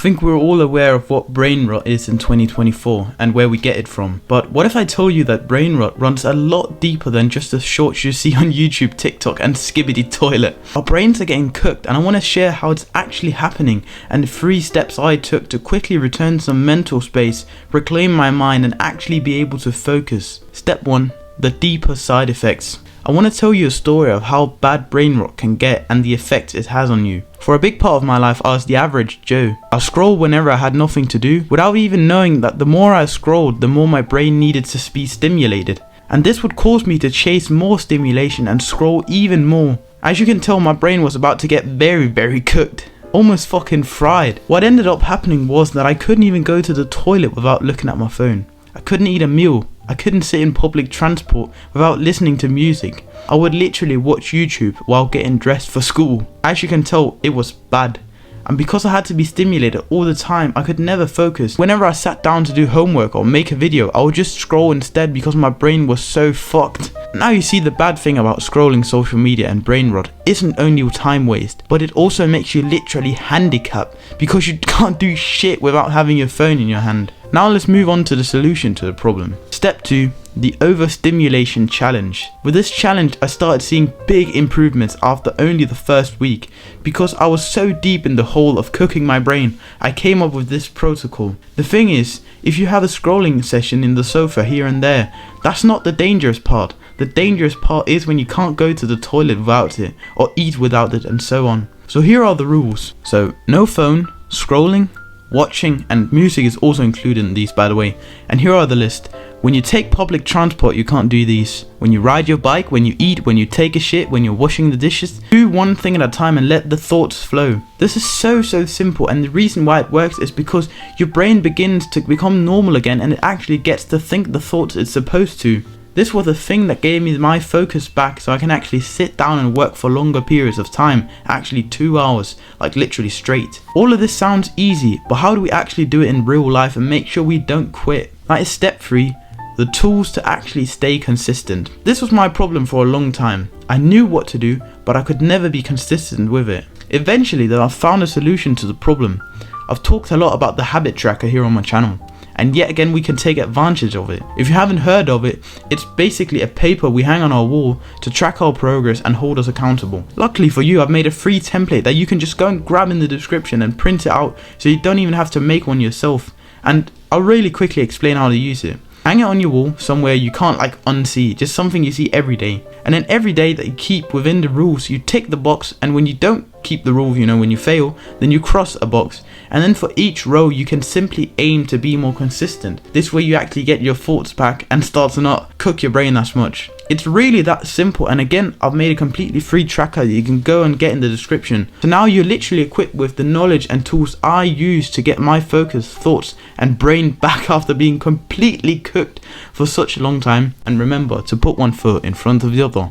I think we're all aware of what brain rot is in 2024 and where we get it from. But what if I told you that brain rot runs a lot deeper than just the shorts you see on YouTube, TikTok and Skibidi Toilet? Our brains are getting cooked, and I want to share how it's actually happening and the 3 steps I took to quickly return some mental space, reclaim my mind and actually be able to focus. Step 1. The deeper side effects. I want to tell you a story of how bad brain rot can get and the effect it has on you. For a big part of my life, I was the average Joe. I scrolled whenever I had nothing to do, without even knowing that the more I scrolled, the more my brain needed to be stimulated. And this would cause me to chase more stimulation and scroll even more. As you can tell, my brain was about to get very cooked. Almost fucking fried. What ended up happening was that I couldn't even go to the toilet without looking at my phone. I couldn't eat a meal. I couldn't sit in public transport without listening to music. I would literally watch YouTube while getting dressed for school. As you can tell, it was bad. And because I had to be stimulated all the time, I could never focus. Whenever I sat down to do homework or make a video, I would just scroll instead because my brain was so fucked. Now you see, the bad thing about scrolling social media and brain rot isn't only time waste, but it also makes you literally handicapped because you can't do shit without having your phone in your hand. Now let's move on to the solution to the problem. Step 2. The overstimulation challenge. With this challenge, I started seeing big improvements after only the first week. Because I was so deep in the hole of cooking my brain, I came up with this protocol. The thing is, if you have a scrolling session in the sofa here and there, that's not the dangerous part. The dangerous part is when you can't go to the toilet without it, or eat without it, and so on. So here are the rules. So no phone, scrolling, watching, and music is also included in these, by the way. And here are the list. When you take public transport, you can't do these. When you ride your bike, when you eat, when you take a shit, when you're washing the dishes, do one thing at a time and let the thoughts flow. This is so simple, and the reason why it works is because your brain begins to become normal again and it actually gets to think the thoughts it's supposed to. This was the thing that gave me my focus back, so I can actually sit down and work for longer periods of time, actually 2 hours, like literally straight. All of this sounds easy, but how do we actually do it in real life and make sure we don't quit? That is step 3. The tools to actually stay consistent. This was my problem for a long time. I knew what to do, but I could never be consistent with it. Eventually though, I found a solution to the problem. I've talked a lot about the habit tracker here on my channel, and yet again we can take advantage of it. If you haven't heard of it, it's basically a paper we hang on our wall to track our progress and hold us accountable. Luckily for you, I've made a free template that you can just go and grab in the description and print it out, so you don't even have to make one yourself. And I'll really quickly explain how to use it. Hang it on your wall somewhere you can't unsee, just something you see every day. And then every day that you keep within the rules, you tick the box, and when you don't keep the rule, when you fail, then you cross a box. And then for each row you can simply aim to be more consistent. This way you actually get your thoughts back and start to not cook your brain as much. It's really that simple, and again, I've made a completely free tracker that you can go and get in the description. So now you're literally equipped with the knowledge and tools I use to get my focus, thoughts and brain back after being completely cooked for such a long time. And remember to put one foot in front of the other.